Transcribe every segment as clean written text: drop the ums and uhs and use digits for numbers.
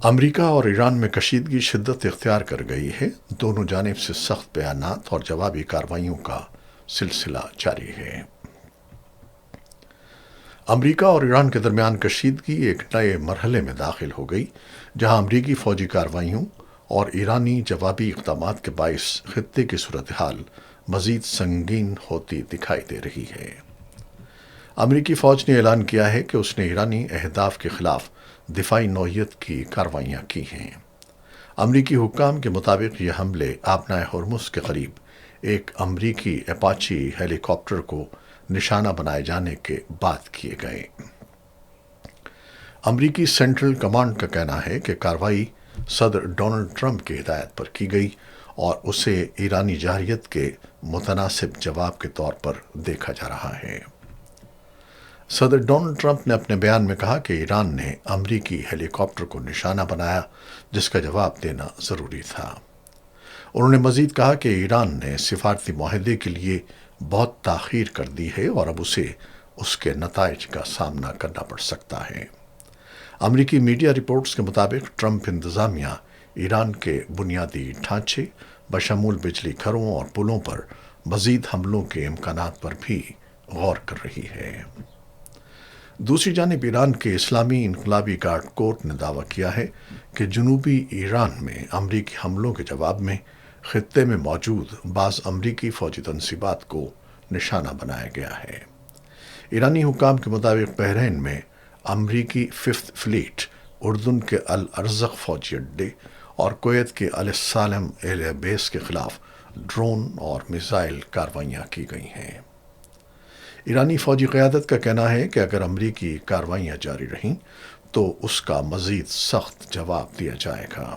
امریکہ اور ایران میں کشیدگی شدت اختیار کر گئی ہے۔ دونوں جانب سے سخت بیانات اور جوابی کارروائیوں کا سلسلہ جاری ہے۔ امریکہ اور ایران کے درمیان کشیدگی ایک نئے مرحلے میں داخل ہو گئی، جہاں امریکی فوجی کارروائیوں اور ایرانی جوابی اقدامات کے باعث خطے کی صورتحال مزید سنگین ہوتی دکھائی دے رہی ہے۔ امریکی فوج نے اعلان کیا ہے کہ اس نے ایرانی اہداف کے خلاف دفاعی نوعیت کی کارروائیاں کی ہیں۔ امریکی حکام کے مطابق یہ حملے آبنائے ہرمز کے قریب ایک امریکی اپاچی ہیلی کاپٹر کو نشانہ بنائے جانے کے بعد کیے گئے۔ امریکی سینٹرل کمانڈ کا کہنا ہے کہ کارروائی صدر ڈونلڈ ٹرمپ کی ہدایت پر کی گئی اور اسے ایرانی جارحیت کے متناسب جواب کے طور پر دیکھا جا رہا ہے۔ صدر ڈونلڈ ٹرمپ نے اپنے بیان میں کہا کہ ایران نے امریکی ہیلی کاپٹر کو نشانہ بنایا، جس کا جواب دینا ضروری تھا۔ انہوں نے مزید کہا کہ ایران نے سفارتی معاہدے کے لیے بہت تاخیر کر دی ہے اور اب اسے اس کے نتائج کا سامنا کرنا پڑ سکتا ہے۔ امریکی میڈیا رپورٹس کے مطابق ٹرمپ انتظامیہ ایران کے بنیادی ڈھانچے بشمول بجلی گھروں اور پلوں پر مزید حملوں کے امکانات پر بھی غور کر رہی ہے۔ دوسری جانب ایران کے اسلامی انقلابی گارڈ کورپ نے دعویٰ کیا ہے کہ جنوبی ایران میں امریکی حملوں کے جواب میں خطے میں موجود بعض امریکی فوجی تنصیبات کو نشانہ بنایا گیا ہے۔ ایرانی حکام کے مطابق بحرین میں امریکی ففتھ فلیٹ، اردن کے الارزق فوجی اڈے اور کویت کے السالم ایئر بیس کے خلاف ڈرون اور میزائل کارروائیاں کی گئی ہیں۔ ایرانی فوجی قیادت کا کہنا ہے کہ اگر امریکی کارروائیاں جاری رہیں تو اس کا مزید سخت جواب دیا جائے گا۔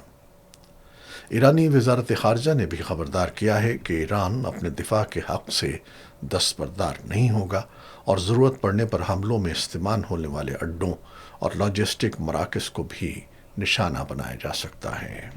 ایرانی وزارت خارجہ نے بھی خبردار کیا ہے کہ ایران اپنے دفاع کے حق سے دستبردار نہیں ہوگا اور ضرورت پڑنے پر حملوں میں استعمال ہونے والے اڈوں اور لاجسٹک مراکز کو بھی نشانہ بنایا جا سکتا ہے۔